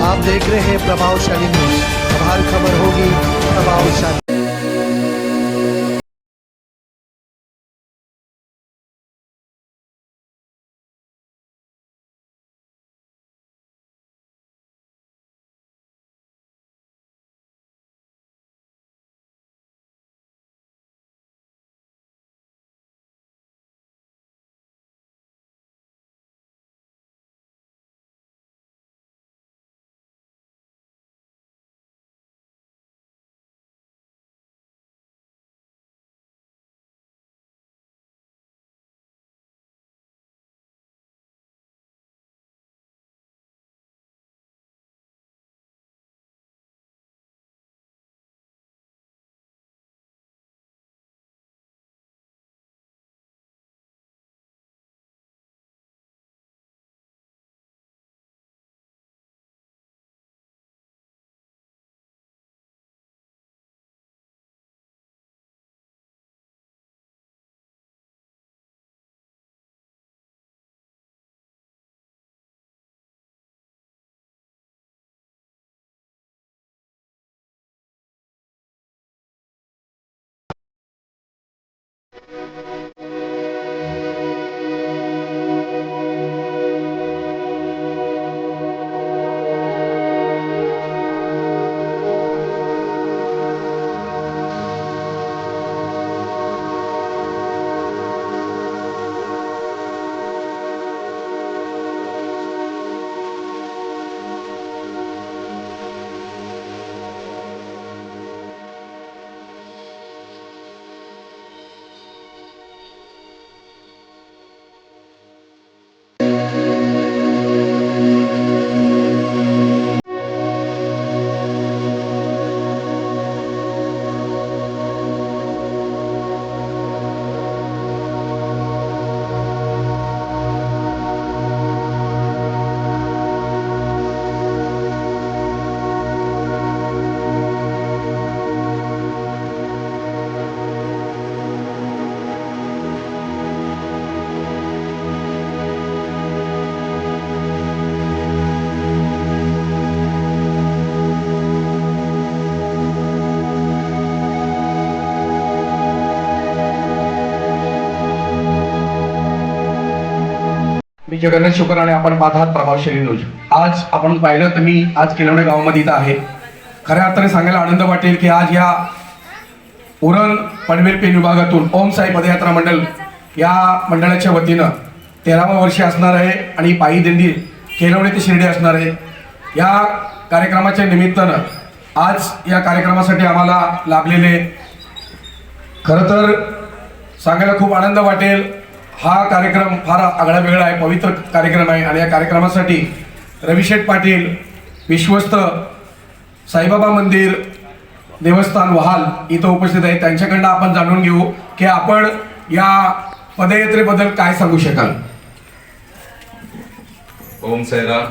आप देख रहे हैं प्रभावशाली न्यूज। अब हर खबर होगी प्रभावशाली। मी जगन्नाथ शुक्राने आपण पाहतात प्रभावशाली न्यूज। आज आपण पाहिलं तर मी आज केलवणे गावामध्ये इथं आहे। खऱ्या अर्थाने सांगायला आनंद वाटेल की आज या उरण पनवेल पेन विभागातून ओम साई पदयात्रा मंडळ या मंडळाच्या वतीनं 13वा वर्षी असणार आहे आणि पायी दिंडी केलवणे ते शिर्डी असणार आहे। या कार्यक्रमाच्या निमित्तानं आज या कार्यक्रमासाठी आम्हाला लाभलेले खरं तर सांगायला खूप आनंद वाटेल। हा कार्यक्रम फार आगळा वेगळा आहे, पवित्र कार्यक्रम आहे आणि या कार्यक्रमासाठी रविशेठ पाटील विश्वस्त साईबाबा मंदिर देवस्थान वहाल इथं उपस्थित आहेत। त्यांच्याकडनं आपण जाणून घेऊ की आपण या पदयात्रेबद्दल काय सांगू शकाल। ओम साईराम।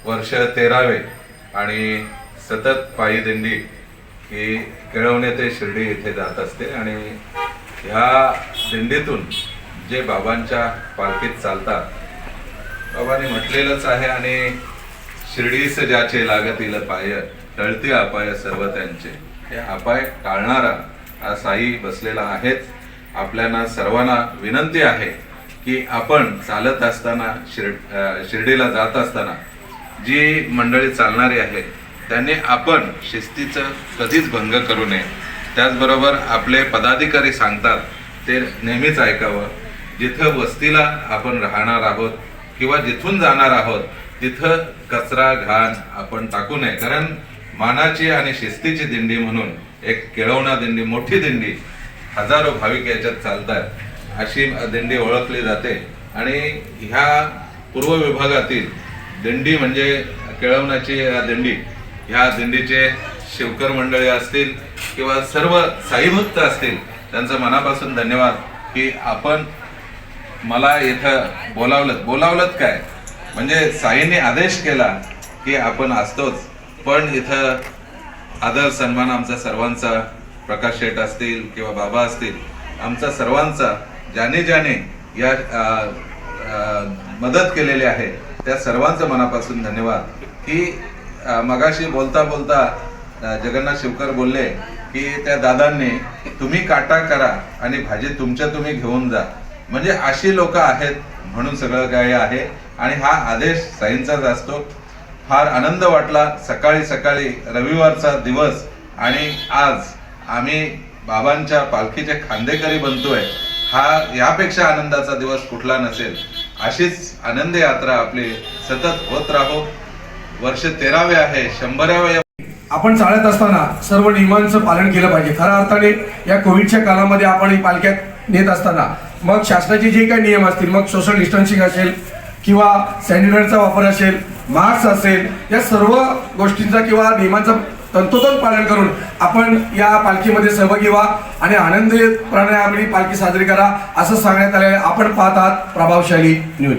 वर्ष 13वे आणि सतत पायी दिंडी ही केळवणे ते शिर्डी येथे जात असते आणि ह्या दिंडीतून जे बाबांच्या पालखीत चालतात, बाबांनी म्हटलेलंच आहे आणि शिर्डीस ज्याचे लागतील पाय टळती अपाय सर्व त्यांचे। हे अपाय टाळणारा हा साई बसलेला आहेच। आपल्याला सर्वांना विनंती आहे की आपण चालत असताना शिर्डीला जात असताना जी मंडळी चालणारी आहे त्यांनी आपण शिस्तीचं कधीच भंग करू नये। त्याचबरोबर आपले पदाधिकारी सांगतात ते नेहमीच ऐकावं। जिथं वस्तीला आपण राहणार आहोत किंवा जिथून जाणार आहोत तिथं कचरा घाण आपण टाकू नये, कारण मानाची आणि शिस्तीची दिंडी म्हणून एक केळवणा दिंडी, मोठी दिंडी, हजारो भाविक याच्यात चालतात अशी दिंडी ओळखली जाते। आणि ह्या पूर्व विभागातील दिंडी म्हणजे केळवणाची दिंडी, ह्या दिंडीचे शिवकर मंडळी असतील किंवा सर्व साईभक्त असतील त्यांचं मनापासून धन्यवाद की आपण मला इथं बोलावलं काय म्हणजे साईंनी आदेश केला की आपण असतोच, पण इथं आदर सन्मान आमचा सर्वांचा, प्रकाश शेठ असतील किंवा बाबा असतील, आमचा सर्वांचा ज्याने ज्याने या मदत केलेली आहे त्या सर्वांचं मनापासून धन्यवाद की मगाशी बोलता बोलता जगन्नाथ शिवकर बोलले की त्या दादांनी तुम्ही काटा करा आणि भाजी तुमच्या तुम्ही घेऊन जा, म्हणजे अशी लोक आहेत म्हणून सगळं काही आहे. आणि हा आदेश साईंचाच असतो. फार आनंद वाटला सकाळी सकाळी रविवारचा दिवस आणि आज आम्ही बाबांच्या पालखीचे खांदेकरी बनतोय. हा यापेक्षा आनंदाचा दिवस कुठला नसेल. अशीच आनंद यात्रा आपली सतत होत राहो. वर्ष 13वे आहे, 100व्या आपण चालत असताना सर्व नियमांचं पालन केलं पाहिजे. खऱ्या अर्थाने या कोविडच्या काळामध्ये आपण ही पालख्यात नेत असताना मग शासनाचे जे काही नियम असतील, मग सोशल डिस्टन्सिंग असेल किंवा सॅनिटायझरचा वापर असेल, मास्क असेल, या सर्व गोष्टींचा किंवा नियमांचं तंतोतंत पालन करून आपण या पालखीमध्ये सहभागी व्हा आणि आनंदप्रमाणे आपली पालखी साजरी करा असं सांगण्यात आले. आपण पाहत आहात प्रभावशाली न्यूज.